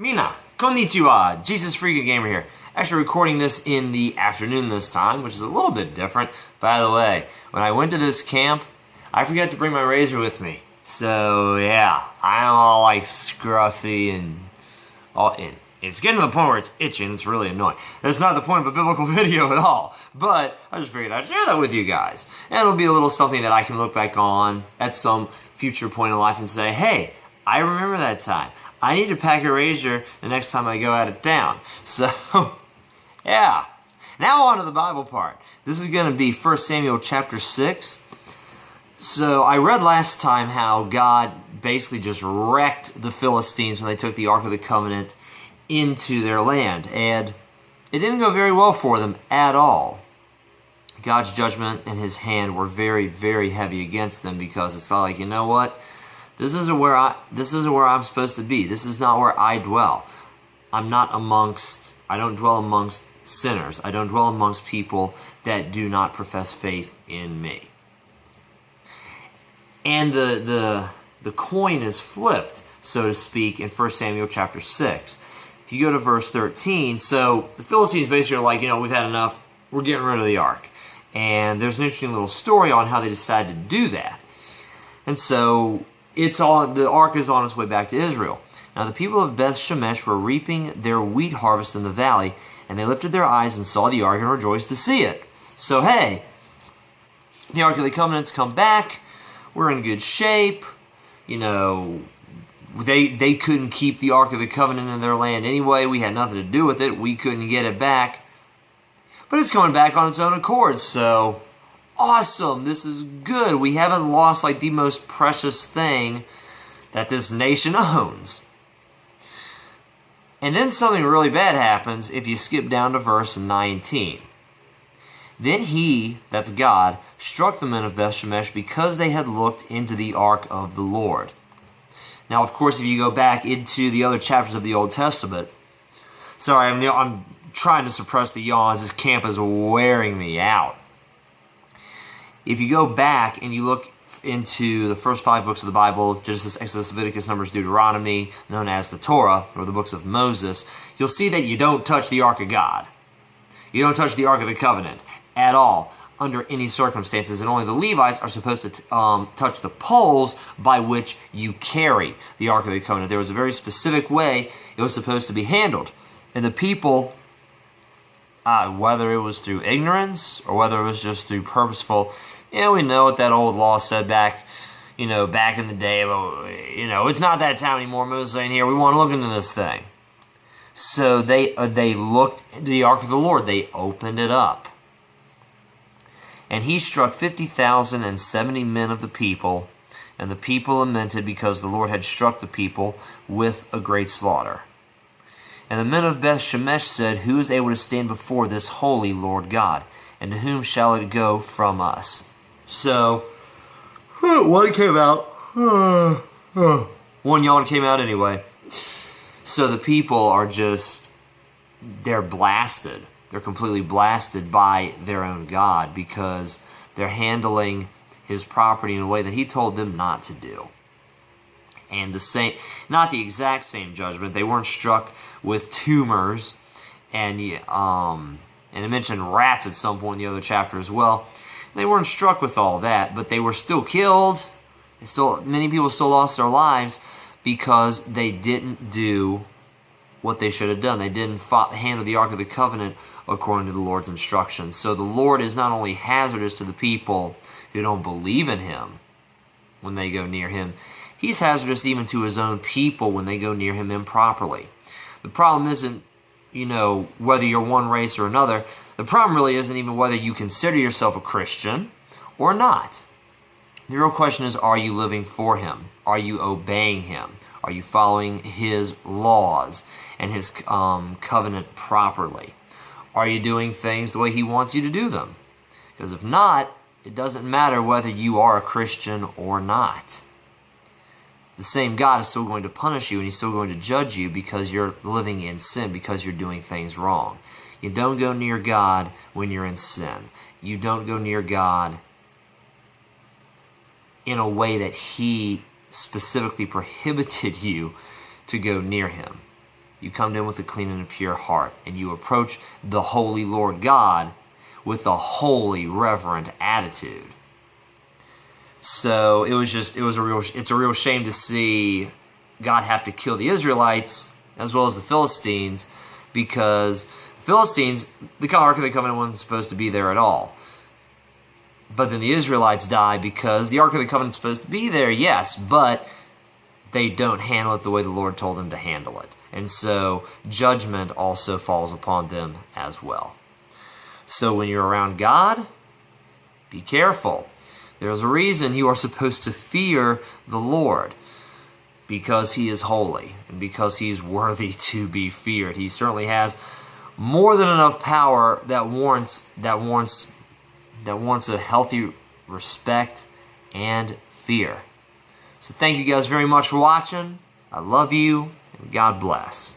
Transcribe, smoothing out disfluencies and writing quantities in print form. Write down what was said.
Mina, konnichiwa, Jesus Freaking Gamer here. Actually recording this in the afternoon this time, which is a little bit different. By the way, when I went to this camp, I forgot to bring my razor with me. So yeah, I'm all like scruffy and all in. It's getting to the point where it's itching, it's really annoying. That's not the point of a biblical video at all, but I just figured I'd share that with you guys. And it'll be a little something that I can look back on at some future point in life and say, hey, I remember that time. I need to pack a razor the next time I go out of town. So, yeah. Now on to the Bible part. This is going to be 1 Samuel chapter 6. So, I read last time how God basically just wrecked the Philistines when they took the Ark of the Covenant into their land. And it didn't go very well for them at all. God's judgment and His hand were very, very heavy against them because it's not like, you know what? This isn't where I'm supposed to be. This is not where I dwell. I don't dwell amongst sinners. I don't dwell amongst people that do not profess faith in me. And the coin is flipped, so to speak, in 1 Samuel chapter 6. If you go to verse 13, so the Philistines basically are like, we've had enough. We're getting rid of the ark. And there's an interesting little story on how they decided to do that. And so the ark is on its way back to Israel. Now the people of Beth Shemesh were reaping their wheat harvest in the valley, and they lifted their eyes and saw the ark and rejoiced to see it. So hey, the Ark of the Covenant's come back. We're in good shape. They couldn't keep the Ark of the Covenant in their land anyway. We had nothing to do with it. We couldn't get it back. But it's coming back on its own accord, so awesome, this is good. We haven't lost like the most precious thing that this nation owns. And then something really bad happens if you skip down to verse 19. Then he, that's God, struck the men of Beth Shemesh because they had looked into the ark of the Lord. Now, of course, if you go back into the other chapters of the Old Testament, sorry, I'm trying to suppress the yawns. This camp is wearing me out. If you go back and you look into the first 5 books of the Bible, Genesis, Exodus, Leviticus, Numbers, Deuteronomy, known as the Torah, or the books of Moses, you'll see that you don't touch the Ark of God. You don't touch the Ark of the Covenant at all, under any circumstances, and only the Levites are supposed to touch the poles by which you carry the Ark of the Covenant. There was a very specific way it was supposed to be handled. And the people, whether it was through ignorance or whether it was just through purposeful, we know what that old law said back in the day about, it's not that time anymore. Moses saying, here, we want to look into this thing. So they looked into the Ark of the Lord. They opened it up. And he struck 50,070 men of the people, and the people lamented because the Lord had struck the people with a great slaughter. And the men of Beth Shemesh said, who is able to stand before this holy Lord God? And to whom shall it go from us? So, one came out. One yawn came out anyway. So the people are they're blasted. They're completely blasted by their own God because they're handling His property in a way that He told them not to do. And not the exact same judgment. They weren't struck with tumors, and it mentioned rats at some point in the other chapter as well. They weren't struck with all that, but they were still killed. Many people still lost their lives because they didn't do what they should have done. They didn't handle the Ark of the Covenant according to the Lord's instructions. So the Lord is not only hazardous to the people who don't believe in Him when they go near Him, He's hazardous even to His own people when they go near Him improperly. The problem isn't, whether you're one race or another. The problem really isn't even whether you consider yourself a Christian or not. The real question is, are you living for Him? Are you obeying Him? Are you following His laws and His covenant properly? Are you doing things the way He wants you to do them? Because if not, it doesn't matter whether you are a Christian or not. The same God is still going to punish you, and He's still going to judge you because you're living in sin, because you're doing things wrong. You don't go near God when you're in sin. You don't go near God in a way that He specifically prohibited you to go near Him. You come to him with a clean and a pure heart, and you approach the holy Lord God with a holy, reverent attitude. So it's a real shame to see God have to kill the Israelites as well as the Philistines, because the Philistines, the Ark of the Covenant wasn't supposed to be there at all. But then the Israelites die because the Ark of the Covenant is supposed to be there, yes, but they don't handle it the way the Lord told them to handle it. And so judgment also falls upon them as well. So when you're around God, be careful. There's a reason you are supposed to fear the Lord, because he is holy and because he's worthy to be feared. He certainly has more than enough power that warrants a healthy respect and fear. So thank you guys very much for watching. I love you, and God bless.